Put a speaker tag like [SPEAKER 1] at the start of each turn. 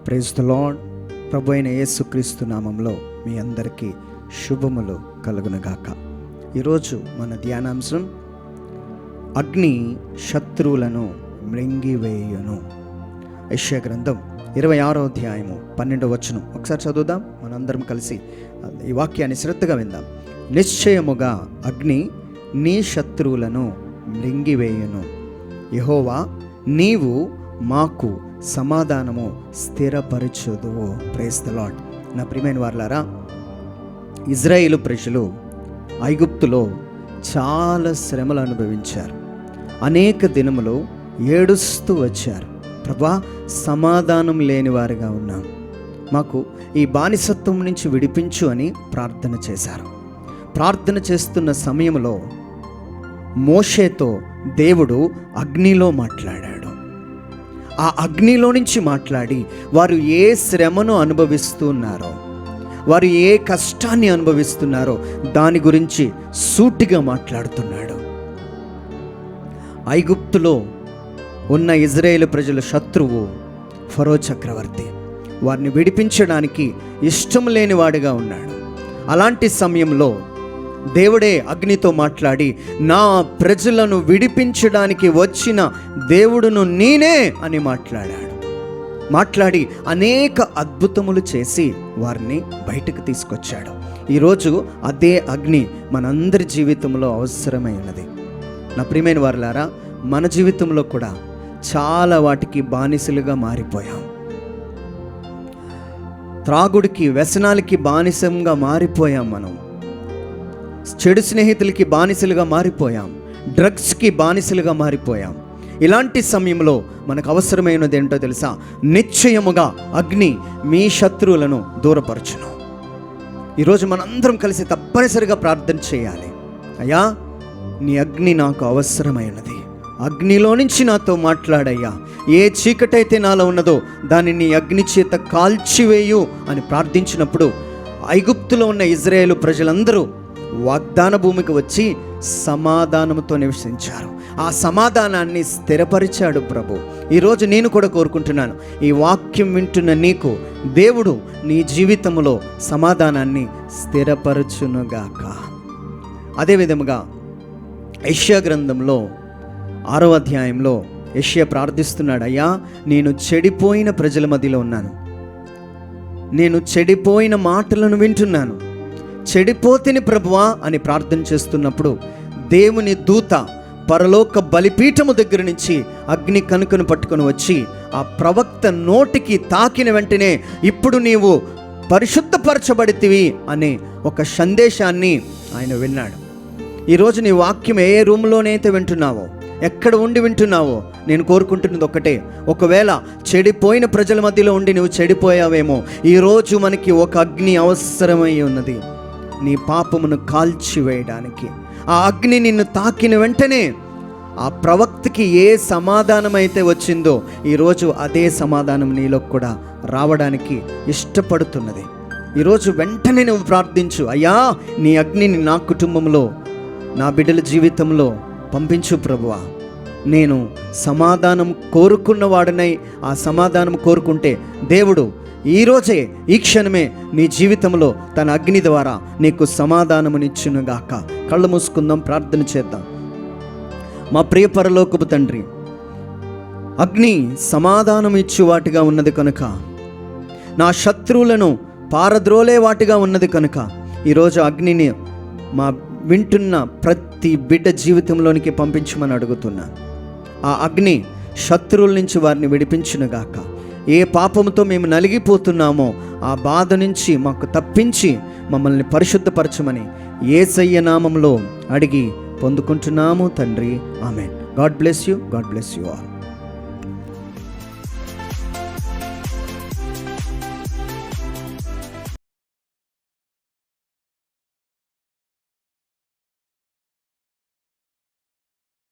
[SPEAKER 1] Praise the lord. ప్రభు అయిన యేసుక్రీస్తు నామంలో మీ అందరికీ శుభములు కలుగునుగాక. ఈరోజు మన ధ్యానాంశం అగ్ని శత్రువులను మృంగివేయును. యెషయా గ్రంథం 26వ అధ్యాయము 12వ వచనం ఒకసారి చదువుదాం. మనందరం కలిసి ఈ వాక్యాన్ని శ్రద్ధగా విందాం. నిశ్చయముగా అగ్ని నీ శత్రువులను మృంగివేయును. యెహోవా నీవు మాకు సమాధానము స్థిరపరచుదువు. Praise the lord. నా ప్రియమైన వారలారా, ఇజ్రాయేలు ప్రజలు ఐగుప్తులో చాలా శ్రమలు అనుభవించారు. అనేక దినములు ఏడుస్తూ వచ్చారు. ప్రభా, సమాధానం లేని వారిగా ఉన్నాం, మాకు ఈ బానిసత్వం నుంచి విడిపించు అని ప్రార్థన చేశారు. ప్రార్థన చేస్తున్న సమయంలో మోషేతో దేవుడు అగ్నిలో మాట్లాడాడు. ఆ అగ్నిలో నుంచి మాట్లాడి వారు ఏ శ్రమను అనుభవిస్తున్నారో, వారు ఏ కష్టాన్ని అనుభవిస్తున్నారో దాని గురించి సూటిగా మాట్లాడుతున్నాడు. ఐగుప్తులో ఉన్న ఇజ్రాయేలు ప్రజల శత్రువు ఫరో చక్రవర్తి. వారిని విడిపించడానికి ఇష్టం లేనివాడిగా ఉన్నాడు. అలాంటి సమయంలో దేవుడే అగ్నితో మాట్లాడి, నా ప్రజలను విడిపించడానికి వచ్చిన దేవుడును నేనే అని మాట్లాడి అనేక అద్భుతములు చేసి వారిని బయటకు తీసుకొచ్చాడు. ఈరోజు అదే అగ్ని మనందరి జీవితంలో అవసరమై ఉన్నది. నా ప్రియమైన వారలారా, మన జీవితంలో కూడా చాలా వాటికి బానిసలుగా మారిపోయాం. త్రాగుడికి, వ్యసనాలకి బానిసంగా మారిపోయాం. మనం చెడు స్నేహితులకి బానిసలుగా మారిపోయాం. డ్రగ్స్కి బానిసలుగా మారిపోయాం. ఇలాంటి సమయంలో మనకు అవసరమైనది ఏంటో తెలుసా? నిశ్చయముగా అగ్ని మీ శత్రువులను దూరపరచును. ఈరోజు మనందరం కలిసి తప్పనిసరిగా ప్రార్థన చేయాలి. అయ్యా, నీ అగ్ని నాకు అవసరమైనది. అగ్నిలో నుంచి నాతో మాట్లాడయ్యా. ఏ చీకటైతే నాలో ఉన్నదో దాన్ని నీ అగ్ని చేత కాల్చివేయు అని ప్రార్థించినప్పుడు ఐగుప్తులో ఉన్న ఇజ్రాయేలు ప్రజలందరూ వాగ్దాన భూమికి వచ్చి సమాధానంతో నివసించారు. ఆ సమాధానాన్ని స్థిరపరిచాడు ప్రభు. ఈరోజు నేను కూడా కోరుకుంటున్నాను, ఈ వాక్యం వింటున్న నీకు దేవుడు నీ జీవితంలో సమాధానాన్ని స్థిరపరచునుగాక. అదేవిధముగా యెషయా గ్రంథంలో 6వ అధ్యాయంలో యెషయా ప్రార్థిస్తున్నాడు, అయ్యా, నేను చెడిపోయిన ప్రజల మధ్యలో ఉన్నాను, నేను చెడిపోయిన మాటలను వింటున్నాను, చెడిపోతిని ప్రభువా అని ప్రార్థన చేస్తున్నప్పుడు దేవుని దూత పరలోక బలిపీఠము దగ్గర నుంచి అగ్ని కనుకను పట్టుకొని వచ్చి ఆ ప్రవక్త నోటికి తాకిన వెంటనే ఇప్పుడు నీవు పరిశుద్ధపరచబడితివి అనే ఒక సందేశాన్ని ఆయన విన్నాడు. ఈరోజు నీ వాక్యం ఏ రూమ్లోనైతే వింటున్నావో, ఎక్కడ ఉండి వింటున్నావో, నేను కోరుకుంటున్నది ఒకటే. ఒకవేళ చెడిపోయిన ప్రజల మధ్యలో ఉండి నువ్వు చెడిపోయావేమో, ఈరోజు మనకి ఒక అగ్ని అవసరమై ఉన్నది నీ పాపమును కాల్చివేయడానికి. ఆ అగ్ని నిన్ను తాకిన వెంటనే ఆ ప్రవక్తకి ఏ సమాధానం అయితే వచ్చిందో ఈరోజు అదే సమాధానం నీలో కూడా రావడానికి ఇష్టపడుతున్నది. ఈరోజు వెంటనే నువ్వు ప్రార్థించు, అయ్యా, నీ అగ్నిని నా కుటుంబంలో, నా బిడ్డల జీవితంలో పంపించు ప్రభువా. నేను సమాధానం కోరుకున్నవాడనై ఆ సమాధానం కోరుకుంటే దేవుడు ఈరోజే, ఈ క్షణమే నీ జీవితంలో తన అగ్ని ద్వారా నీకు సమాధానమునిచ్చునుగాక. కళ్ళు మూసుకుందాం, ప్రార్థన చేద్దాం. మా ప్రియ పరలోకపు తండ్రి, అగ్ని సమాధానం ఇచ్చు వాటిగా ఉన్నది కనుక, నా శత్రువులను పారద్రోలే వాటిగా ఉన్నది కనుక ఈరోజు అగ్నిని మా వింటున్న ప్రతి బిడ్డ జీవితంలోనికి పంపించమని అడుగుతున్నాను. ఆ అగ్ని శత్రువుల నుంచి వారిని విడిపించునుగాక. ఏ పాపంతో మేము నలిగిపోతున్నామో ఆ బాధ నుంచి మాకు తప్పించి మమ్మల్ని పరిశుద్ధపరచమని యేసయ్య నామంలో అడిగి పొందుకుంటున్నాము తండ్రి. ఆమేన్. God bless you. God bless you all.